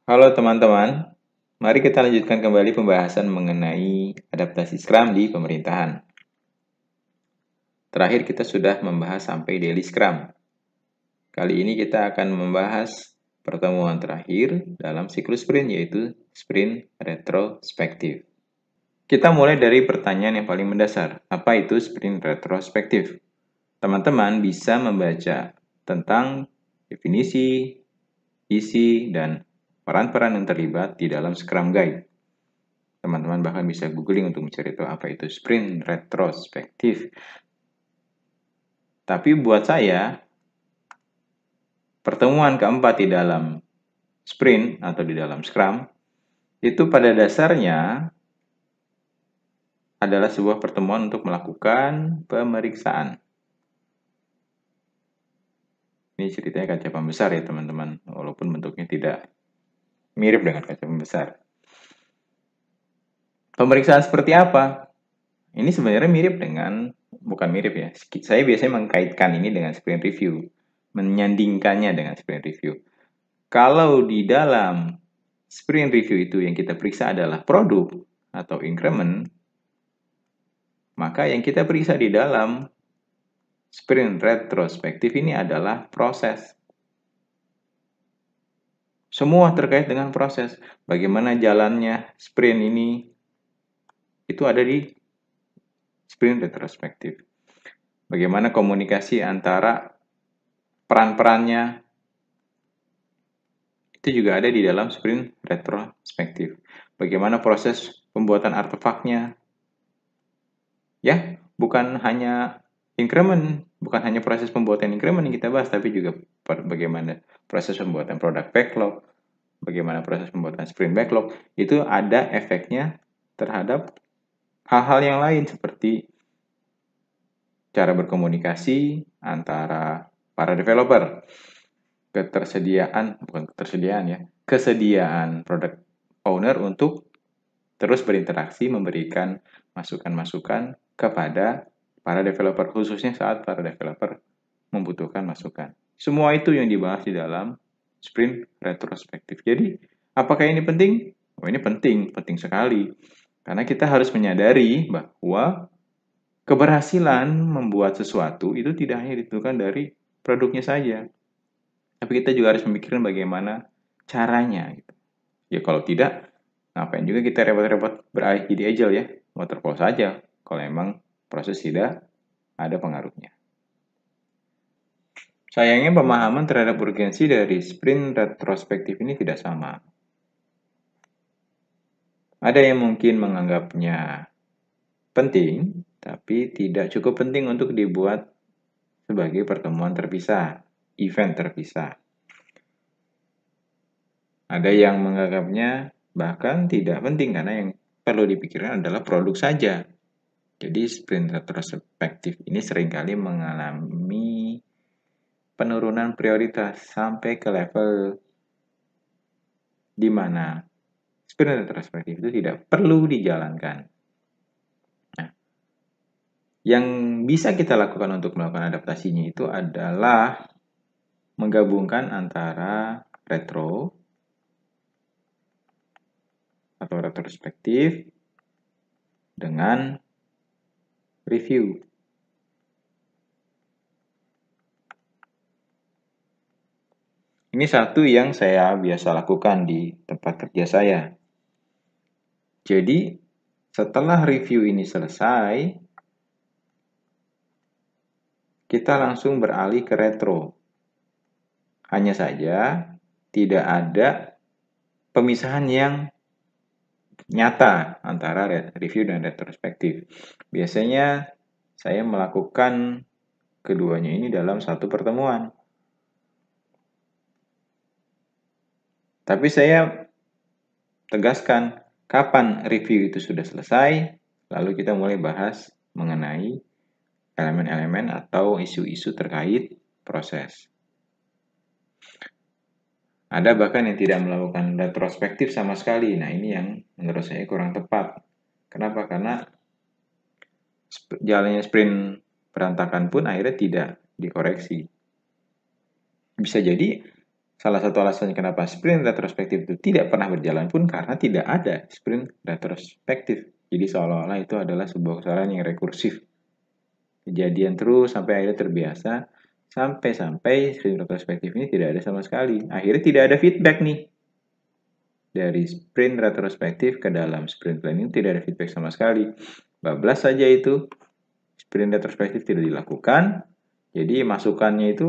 Halo teman-teman, mari kita lanjutkan kembali pembahasan mengenai adaptasi Scrum di pemerintahan. Terakhir kita sudah membahas sampai daily Scrum. Kali ini kita akan membahas pertemuan terakhir dalam siklus sprint, yaitu sprint retrospektif. Kita mulai dari pertanyaan yang paling mendasar, apa itu sprint retrospektif? Teman-teman bisa membaca tentang definisi, isi, dan peran-peran yang terlibat di dalam Scrum Guide. Teman-teman bahkan bisa googling untuk mencari tahu apa itu sprint retrospektif. Tapi buat saya, pertemuan keempat di dalam sprint atau di dalam Scrum, itu pada dasarnya adalah sebuah pertemuan untuk melakukan pemeriksaan. Ini ceritanya kaca pembesar ya teman-teman, walaupun bentuknya tidak mirip dengan kaca pembesar. Pemeriksaan seperti apa? Ini sebenarnya mirip dengan, bukan mirip ya, saya biasanya mengkaitkan ini dengan sprint review, menyandingkannya dengan sprint review. Kalau di dalam sprint review itu yang kita periksa adalah produk atau increment, maka yang kita periksa di dalam sprint retrospektif ini adalah proses. Semua terkait dengan proses. Bagaimana jalannya sprint ini, itu ada di sprint retrospektif. Bagaimana komunikasi antara peran-perannya, itu juga ada di dalam sprint retrospektif. Bagaimana proses pembuatan artefaknya. Ya, bukan hanya increment, bukan hanya proses pembuatan increment yang kita bahas, tapi juga bagaimana proses pembuatan product backlog, bagaimana proses pembuatan sprint backlog, itu ada efeknya terhadap hal-hal yang lain seperti cara berkomunikasi antara para developer, kesediaan product owner untuk terus berinteraksi, memberikan masukan-masukan kepada para developer, khususnya saat para developer membutuhkan masukan. Semua itu yang dibahas di dalam sprint retrospektif. Jadi, apakah ini penting? Oh, ini penting sekali. Karena kita harus menyadari bahwa keberhasilan membuat sesuatu itu tidak hanya ditentukan dari produknya saja. Tapi kita juga harus memikirkan bagaimana caranya. Ya kalau tidak, ngapain juga kita repot-repot beralih jadi agile ya. Waterfall saja kalau emang proses tidak ada pengaruhnya. Sayangnya pemahaman terhadap urgensi dari sprint retrospektif ini tidak sama. Ada yang mungkin menganggapnya penting, tapi tidak cukup penting untuk dibuat sebagai pertemuan terpisah, event terpisah. Ada yang menganggapnya bahkan tidak penting karena yang perlu dipikirkan adalah produk saja. Jadi sprint retrospektif ini seringkali mengalami penurunan prioritas sampai ke level di mana sprint retrospektif itu tidak perlu dijalankan. Nah, yang bisa kita lakukan untuk melakukan adaptasinya itu adalah menggabungkan antara retro atau retrospektif dengan review. Ini satu yang saya biasa lakukan di tempat kerja saya. Jadi, setelah review ini selesai, kita langsung beralih ke retro. Hanya saja, tidak ada pemisahan yang nyata antara review dan retrospektif. Biasanya, saya melakukan keduanya ini dalam satu pertemuan. Tapi saya tegaskan kapan review itu sudah selesai, lalu kita mulai bahas mengenai elemen-elemen atau isu-isu terkait proses. Ada bahkan yang tidak melakukan retrospektif sama sekali. Nah, ini yang menurut saya kurang tepat. Kenapa? Karena jalannya sprint berantakan pun akhirnya tidak dikoreksi. Bisa jadi Salah satu alasannya kenapa sprint retrospektif itu tidak pernah berjalan pun karena tidak ada sprint retrospektif. Jadi seolah-olah itu adalah sebuah kesalahan yang rekursif. Kejadian terus sampai akhirnya terbiasa, sampai sprint retrospektif ini tidak ada sama sekali. Akhirnya tidak ada feedback nih. Dari sprint retrospektif ke dalam sprint planning tidak ada feedback sama sekali. Bablas saja itu. Sprint retrospektif tidak dilakukan. Jadi masukannya itu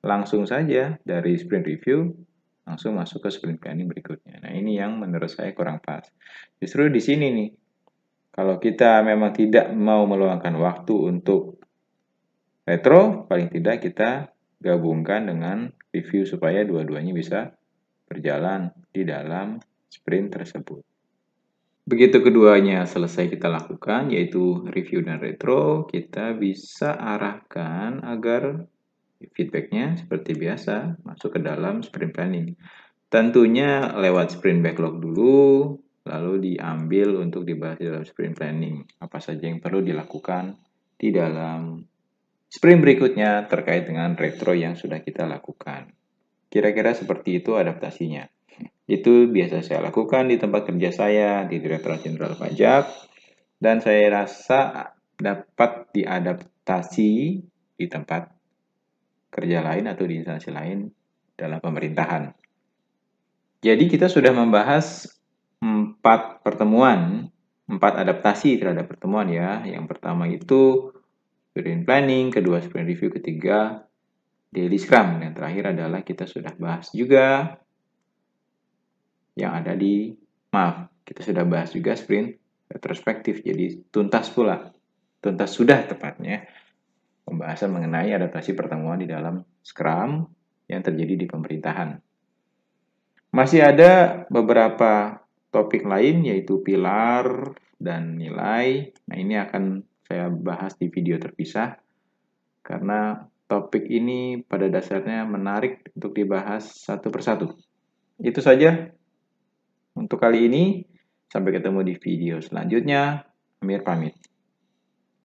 langsung saja dari sprint review langsung masuk ke sprint planning berikutnya. Nah, ini yang menurut saya kurang pas. Justru di sini nih, kalau kita memang tidak mau meluangkan waktu untuk retro, paling tidak kita gabungkan dengan review supaya dua-duanya bisa berjalan di dalam sprint tersebut. Begitu keduanya selesai kita lakukan, yaitu review dan retro, kita bisa arahkan agar feedbacknya seperti biasa masuk ke dalam sprint planning. Tentunya lewat sprint backlog dulu, lalu diambil untuk dibahas di dalam sprint planning. Apa saja yang perlu dilakukan di dalam sprint berikutnya terkait dengan retro yang sudah kita lakukan. Kira-kira seperti itu adaptasinya. Itu biasa saya lakukan di tempat kerja saya di Direktorat Jenderal Pajak, dan saya rasa dapat diadaptasi di tempat kerja lain atau di instansi lain dalam pemerintahan. Jadi kita sudah membahas 4 pertemuan, 4 adaptasi terhadap pertemuan ya. Yang pertama itu sprint planning, kedua sprint review, ketiga daily scrum, dan terakhir adalah kita sudah bahas juga yang ada di, kita sudah bahas juga sprint retrospektif. Jadi tuntas sudah tepatnya pembahasan mengenai adaptasi pertemuan di dalam Scrum yang terjadi di pemerintahan. Masih ada beberapa topik lain yaitu pilar dan nilai. Nah, ini akan saya bahas di video terpisah karena topik ini pada dasarnya menarik untuk dibahas satu persatu. Itu saja untuk kali ini. Sampai ketemu di video selanjutnya. Amir pamit.